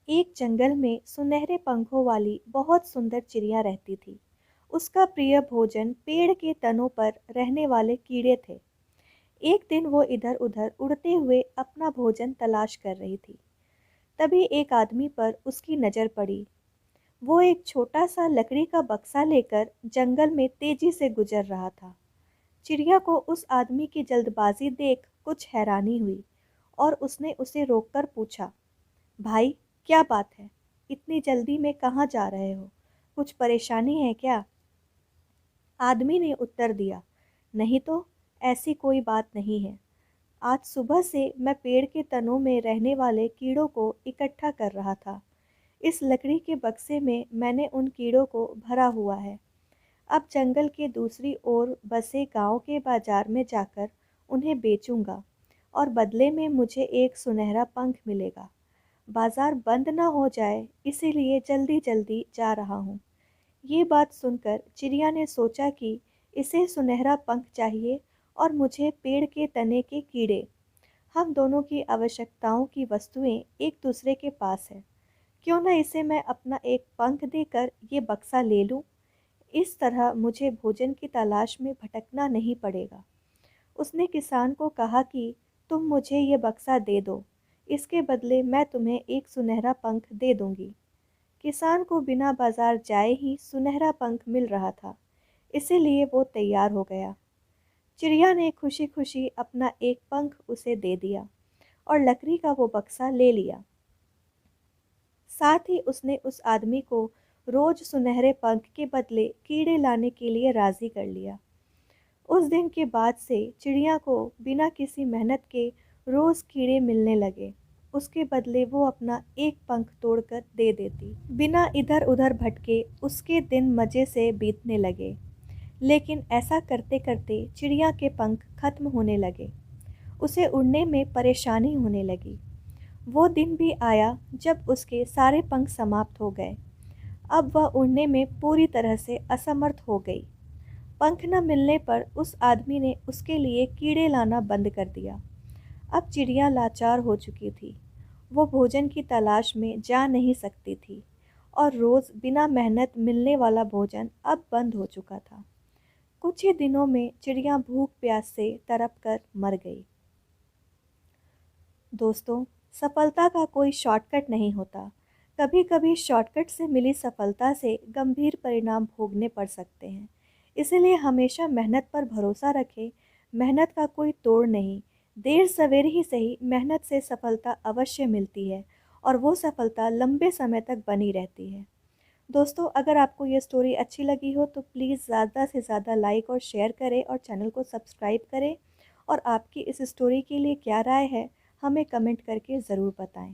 एक जंगल में सुनहरे पंखों वाली बहुत सुंदर चिड़िया रहती थी। उसका प्रिय भोजन पेड़ के तनों पर रहने वाले कीड़े थे। एक दिन वो इधर उधर उड़ते हुए अपना भोजन तलाश कर रही थी। तभी एक आदमी पर उसकी नज़र पड़ी। वो एक छोटा सा लकड़ी का बक्सा लेकर जंगल में तेजी से गुजर रहा था। चिड़िया को उस आदमी की जल्दबाजी देख कुछ हैरानी हुई और उसने उसे रोककर पूछा, भाई, क्या बात है? इतनी जल्दी में कहाँ जा रहे हो? कुछ परेशानी है क्या? आदमी ने उत्तर दिया, नहीं तो, ऐसी कोई बात नहीं है। आज सुबह से मैं पेड़ के तनों में रहने वाले कीड़ों को इकट्ठा कर रहा था। इस लकड़ी के बक्से में मैंने उन कीड़ों को भरा हुआ है। अब जंगल के दूसरी ओर बसे गांव के बाजार में जाकर उन्हें बेचूंगा और बदले में मुझे एक सुनहरा पंख मिलेगा। बाजार बंद न हो जाए, इसीलिए जल्दी जल्दी जा रहा हूँ। ये बात सुनकर चिड़िया ने सोचा कि इसे सुनहरा पंख चाहिए और मुझे पेड़ के तने के कीड़े। हम दोनों की आवश्यकताओं की वस्तुएं एक दूसरे के पास है। क्यों न इसे मैं अपना एक पंख देकर ये बक्सा ले लूं। इस तरह मुझे भोजन की तलाश में भटकना नहीं पड़ेगा। उसने किसान को कहा कि तुम मुझे ये बक्सा दे दो, इसके बदले मैं तुम्हें एक सुनहरा पंख दे दूंगी। किसान को बिना बाजार जाए ही सुनहरा पंख मिल रहा था, इसीलिए वो तैयार हो गया। चिड़िया ने खुशी खुशी अपना एक पंख उसे दे दिया और लकड़ी का वो बक्सा ले लिया। साथ ही उसने उस आदमी को रोज सुनहरे पंख के बदले कीड़े लाने के लिए राजी कर लिया। उस दिन के बाद से चिड़िया को बिना किसी मेहनत के रोज कीड़े मिलने लगे। उसके बदले वो अपना एक पंख तोड़कर दे देती। बिना इधर उधर भटके उसके दिन मज़े से बीतने लगे। लेकिन ऐसा करते करते चिड़िया के पंख खत्म होने लगे। उसे उड़ने में परेशानी होने लगी। वो दिन भी आया जब उसके सारे पंख समाप्त हो गए। अब वह उड़ने में पूरी तरह से असमर्थ हो गई। पंख न मिलने पर उस आदमी ने उसके लिए कीड़े लाना बंद कर दिया। अब चिड़िया लाचार हो चुकी थी। वो भोजन की तलाश में जा नहीं सकती थी और रोज़ बिना मेहनत मिलने वाला भोजन अब बंद हो चुका था। कुछ ही दिनों में चिड़िया भूख प्यास से तड़प कर मर गई। दोस्तों, सफलता का कोई शॉर्टकट नहीं होता। कभी कभी शॉर्टकट से मिली सफलता से गंभीर परिणाम भोगने पड़ सकते हैं। इसलिए हमेशा मेहनत पर भरोसा रखें। मेहनत का कोई तोड़ नहीं। देर सवेर ही सही, मेहनत से सफलता अवश्य मिलती है और वो सफलता लंबे समय तक बनी रहती है। दोस्तों, अगर आपको ये स्टोरी अच्छी लगी हो तो प्लीज़ ज़्यादा से ज़्यादा लाइक और शेयर करें और चैनल को सब्सक्राइब करें। और आपकी इस स्टोरी के लिए क्या राय है, हमें कमेंट करके ज़रूर बताएं।